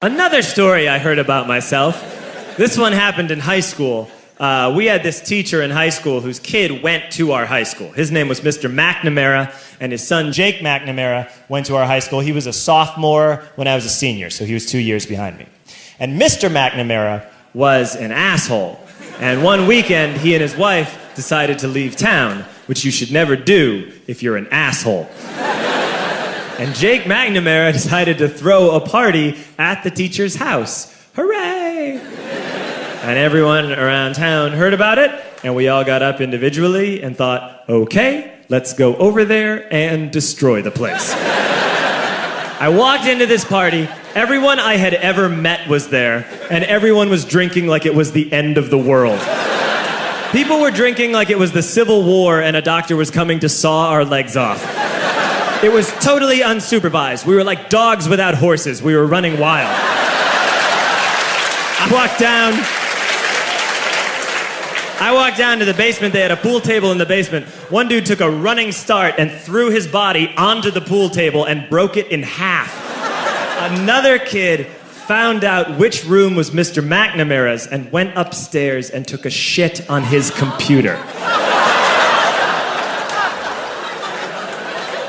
Another story I heard about myself. This one happened in high school. We had this teacher in high school whose kid went to our high school. His name was Mr. McNamara, and his son Jake McNamara went to our high school. He was a sophomore when I was a senior, so he was 2 years behind me. And Mr. McNamara was an asshole. And one weekend, he and his wife decided to leave town, which you should never do if you're an asshole. And Jake McNamara decided to throw a party at the teacher's house. Hooray! And everyone around town heard about it, and we all got up individually and thought, okay, let's go over there and destroy the place. I walked into this party, everyone I had ever met was there, and everyone was drinking like it was the end of the world. People were drinking like it was the Civil War and a doctor was coming to saw our legs off. It was totally unsupervised. We were like dogs without horses. We were running wild. I walked down to the basement. They had a pool table in the basement. One dude took a running start and threw his body onto the pool table and broke it in half. Another kid found out which room was Mr. McNamara's and went upstairs and took a shit on his computer.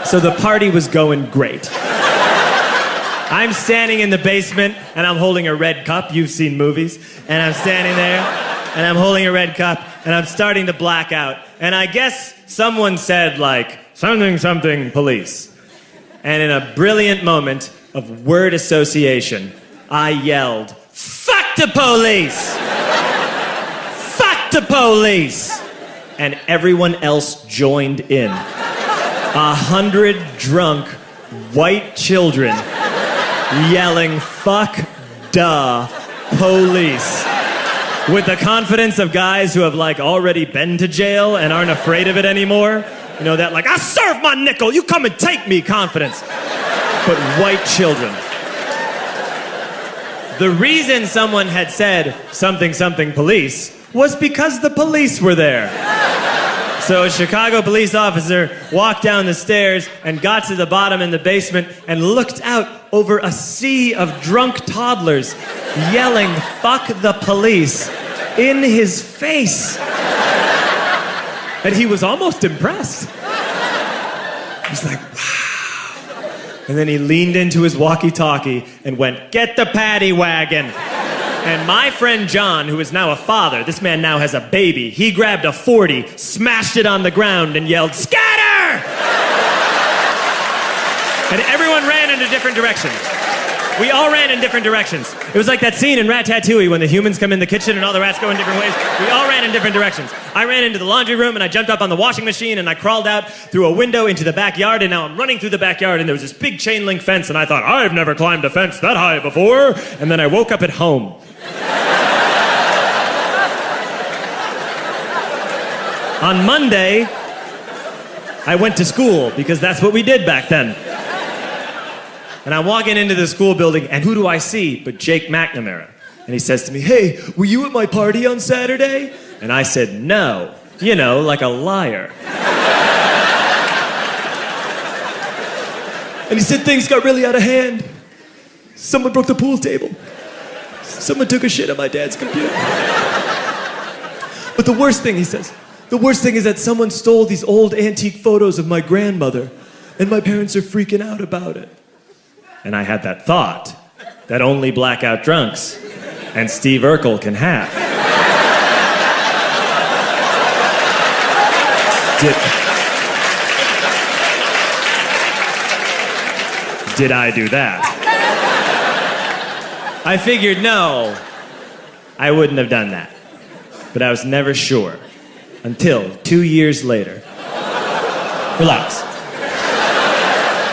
So the party was going great. I'm standing in the basement and I'm holding a red cup. You've seen movies. And I'm standing there and I'm holding a red cup and I'm starting to black out. And I guess someone said like, something police. And in a brilliant moment of word association, I yelled, fuck the police! Fuck the police! And everyone else joined in. 100 drunk white children yelling, fuck the police. With the confidence of guys who have like already been to jail and aren't afraid of it anymore. You know, that like, I serve my nickel, you come and take me confidence. But white children. The reason someone had said something police was because the police were there. So a Chicago police officer walked down the stairs and got to the bottom in the basement and looked out over a sea of drunk toddlers yelling, fuck the police, in his face. And he was almost impressed. He was like, wow. And then he leaned into his walkie-talkie and went, get the paddy wagon. And my friend John, who is now a father, this man now has a baby, he grabbed a 40, smashed it on the ground, and yelled, scatter! And everyone ran in a different direction. We all ran in different directions. It was like that scene in Ratatouille when the humans come in the kitchen and all the rats go in different ways. We all ran in different directions. I ran into the laundry room and I jumped up on the washing machine and I crawled out through a window into the backyard, and now I'm running through the backyard and there was this big chain link fence and I thought, I've never climbed a fence that high before. And then I woke up at home. On Monday, I went to school because that's what we did back then. And I'm walking into the school building, and who do I see but Jake McNamara? And he says to me, hey, were you at my party on Saturday? And I said, no. You know, like a liar. And he said things got really out of hand. Someone broke the pool table. Someone took a shit on my dad's computer. But the worst thing, he says, the worst thing is that someone stole these old antique photos of my grandmother, and my parents are freaking out about it. And I had that thought that only blackout drunks and Steve Urkel can have. Did I do that? I figured, no, I wouldn't have done that. But I was never sure until 2 years later. Relax.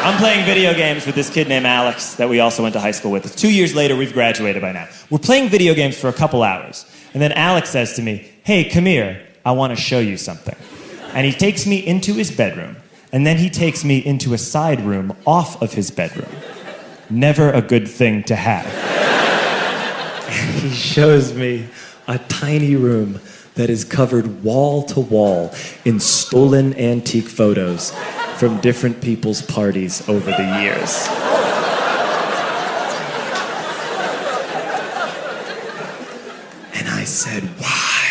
I'm playing video games with this kid named Alex that we also went to high school with. 2 years later, we've graduated by now. We're playing video games for a couple hours. And then Alex says to me, hey, come here, I want to show you something. And he takes me into his bedroom. And then he takes me into a side room off of his bedroom. Never a good thing to have. And he shows me a tiny room that is covered wall to wall in stolen antique photos from different people's parties over the years. said, "Why?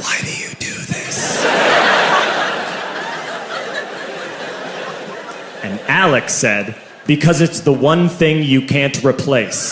Why do you do this?" And Alex said, "Because it's the one thing you can't replace."